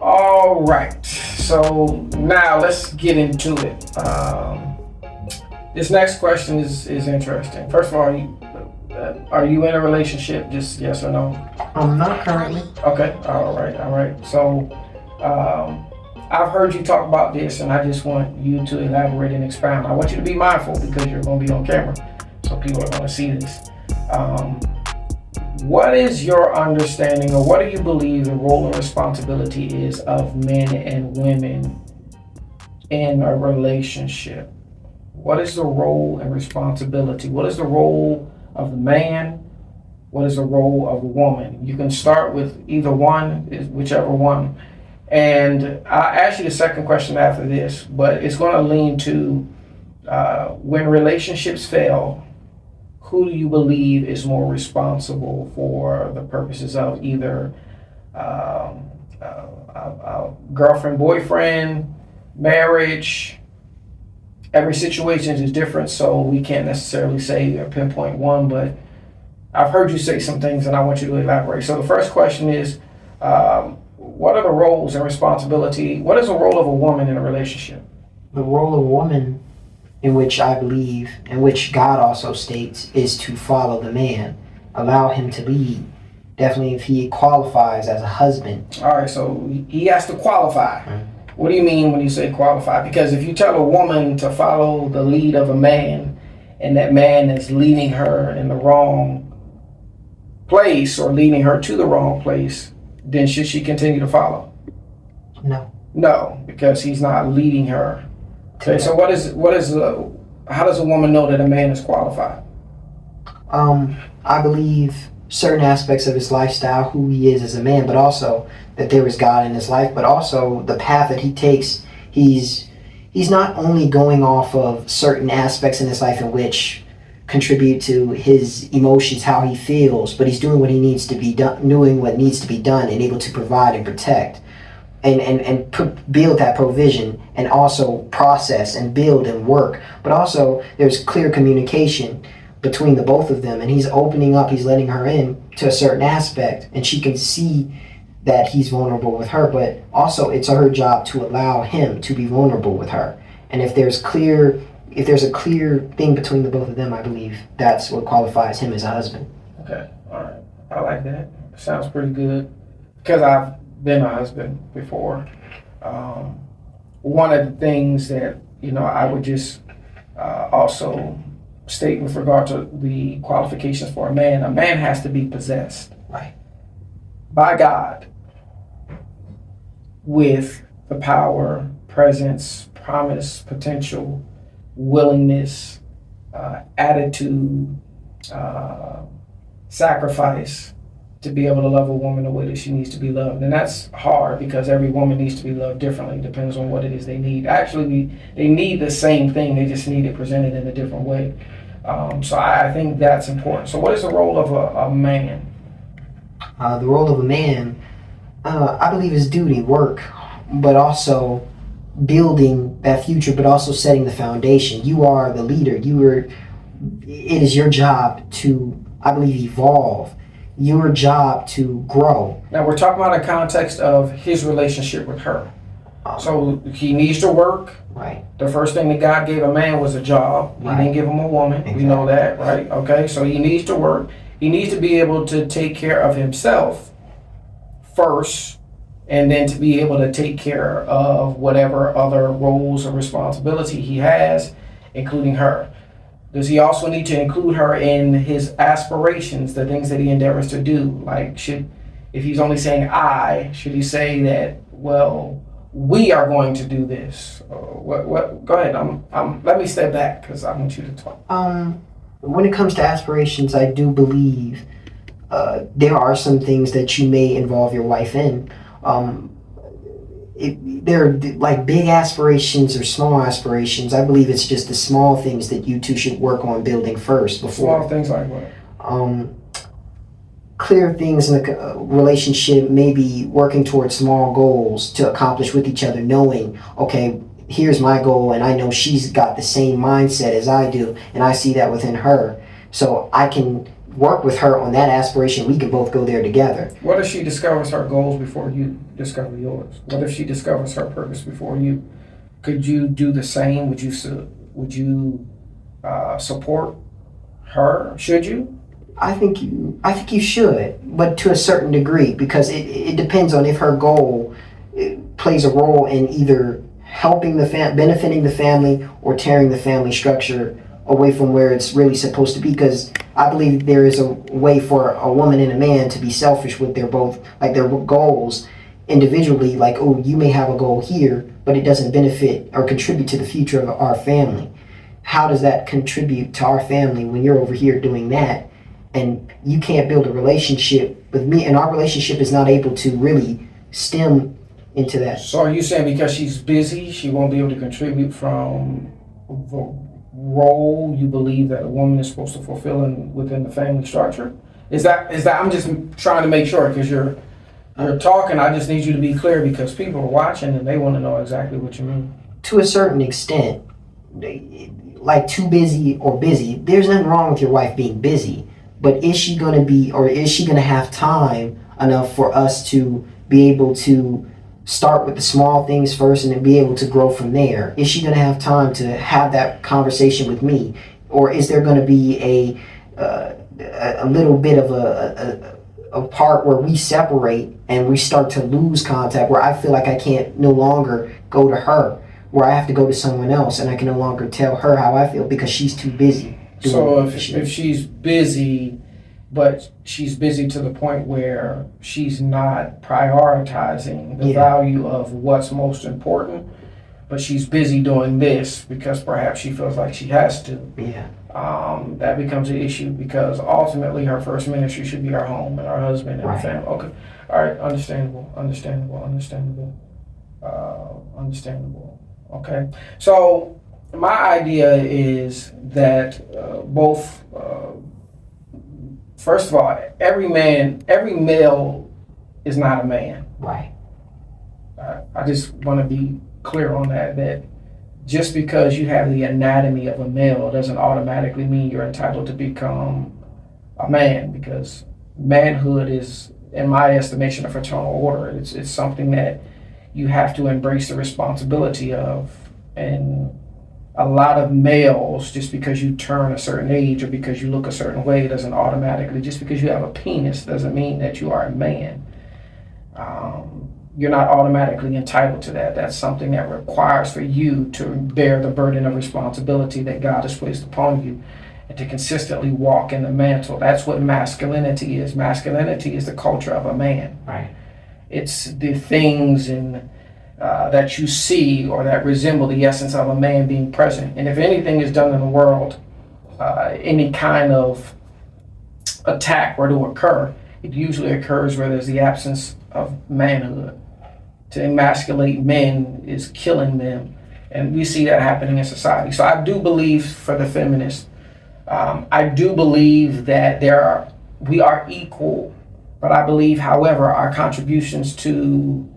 All right. So now let's get into it. This next question is interesting. First of all, are you in a relationship? Just yes or no? Not currently. Okay. All right. All right. So I've heard you talk about this, and I just want you to elaborate and expound. I want you to be mindful because you're going to be on camera, so people are going to see this. What is your understanding, or what do you believe the role and responsibility is of men and women in a relationship? What is the role and responsibility? What is the role of the man? What is the role of the woman? You can start with either one, whichever one. And I'll ask you the second question after this, but it's going to lean to when relationships fail, who do you believe is more responsible for the purposes of either girlfriend, boyfriend, marriage? Every situation is different, so we can't necessarily say or pinpoint one, but I've heard you say some things and I want you to elaborate. So the first question is, what are the roles and responsibility? What is the role of a woman in a relationship? The role of a woman, in which I believe, and which God also states, is to follow the man, allow him to lead. Definitely, if he qualifies as a husband. All right, so he has to qualify. Right. What do you mean when you say qualify? Because if you tell a woman to follow the lead of a man, and that man is leading her in the wrong place or leading her to the wrong place, then should she continue to follow? No. No, because he's not leading her. Okay, so how does a woman know that a man is qualified? I believe certain aspects of his lifestyle, who he is as a man, but also that there is God in his life, but also the path that he takes. He's not only going off of certain aspects in his life in which contribute to his emotions, how he feels, but he's doing what he needs to be done, doing what needs to be done, and able to provide and protect. Build that provision, and also process and build and work. But also there's clear communication between the both of them, and he's opening up, he's letting her in to a certain aspect, and she can see that he's vulnerable with her, but also it's her job to allow him to be vulnerable with her. And if there's a clear thing between the both of them, I believe that's what qualifies him as a husband. Okay, all right, I like that. Sounds pretty good, because I've been a husband before. One of the things that I would just also state with regard to the qualifications for a man has to be possessed, right, by God with the power, presence, promise, potential, willingness, attitude, sacrifice, to be able to love a woman the way that she needs to be loved. And that's hard because every woman needs to be loved differently. It depends on what it is they need. Actually, they need the same thing. They just need it presented in a different way. So I think that's important. So what is the role of a man? The role of a man, I believe, is duty, work, but also building that future, but also setting the foundation. You are the leader. It is your job to, I believe, evolve. Your job to grow. Now we're talking about a context of his relationship with her. So he needs to work. Right. The first thing that God gave a man was a job. Right. He didn't give him a woman. Exactly. We know that, right? Okay, so he needs to work. He needs to be able to take care of himself first, and then to be able to take care of whatever other roles or responsibility he has, including her. Does he also need to include her in his aspirations, the things that he endeavors to do? Like, if he's only saying I, should he say that, well, we are going to do this? What? Go ahead. Let me step back because I want you to talk. When it comes to aspirations, I do believe there are some things that you may involve your wife in. They're like big aspirations or small aspirations. I believe it's just the small things that you two should work on building first. Before small things like what? Clear things in a relationship, maybe working towards small goals to accomplish with each other, knowing, okay, here's my goal, and I know she's got the same mindset as I do, and I see that within her. So I can work with her on that aspiration. We can both go there together. What if she discovers her goals before you discover yours? What if she discovers her purpose before you? Could you do the same? Would you support her? Should you? I think you should, but to a certain degree, because it depends on if her goal plays a role in either helping benefiting the family or tearing the family structure away from where it's really supposed to be. Because I believe there is a way for a woman and a man to be selfish with their goals individually. Like, oh, you may have a goal here, but it doesn't benefit or contribute to the future of our family. How does that contribute to our family when you're over here doing that? And you can't build a relationship with me, and our relationship is not able to really stem into that. So are you saying because she's busy, she won't be able to contribute from the role you believe that a woman is supposed to fulfill within the family structure? Is that? I'm just trying to make sure, because you're talking. I just need you to be clear, because people are watching and they want to know exactly what you mean. To a certain extent, like too busy or busy, there's nothing wrong with your wife being busy. But is she going to have time enough for us to be able to start with the small things first and then be able to grow from there? Is she going to have time to have that conversation with me? Or is there going to be a little bit of a part where we separate and we start to lose contact, where I feel like I can't no longer go to her, where I have to go to someone else and I can no longer tell her how I feel because she's too busy? So if she's busy, but she's busy to the point where she's not prioritizing the value of what's most important, but she's busy doing this because perhaps she feels like she has to. That becomes an issue, because ultimately her first ministry should be our home and our husband and our family. Okay. All right. Understandable. Okay. So my idea is that first of all, every male is not a man. Right. I just want to be clear on that just because you have the anatomy of a male doesn't automatically mean you're entitled to become a man, because manhood is, in my estimation, a fraternal order. It's something that you have to embrace the responsibility of. And a lot of males, just because you turn a certain age or because you look a certain way, doesn't automatically, just because you have a penis doesn't mean that you are a man. You're not automatically entitled to that. That's something that requires for you to bear the burden of responsibility that God has placed upon you, and to consistently walk in the mantle. That's what masculinity is. Masculinity is the culture of a man. Right. It's the things that you see or that resemble the essence of a man being present. And if anything is done in the world, any kind of attack were to occur, it usually occurs where there's the absence of manhood. To emasculate men is killing them. And we see that happening in society. So I do believe, for the feminists, I do believe that we are equal, but I believe, however, our contributions to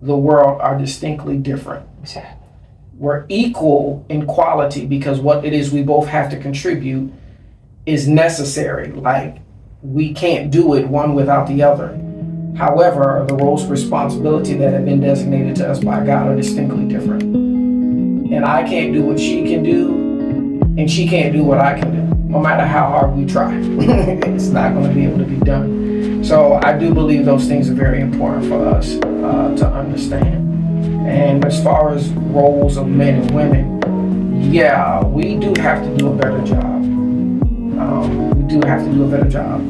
the world are distinctly different. Exactly. We're equal in quality because what it is we both have to contribute is necessary. Like, we can't do it one without the other. However, the roles of responsibility that have been designated to us by God are distinctly different. And I can't do what she can do, and she can't do what I can do. No matter how hard we try, it's not going to be able to be done. So I do believe those things are very important for us to understand. And as far as roles of men and women, yeah, we do have to do a better job. We do have to do a better job.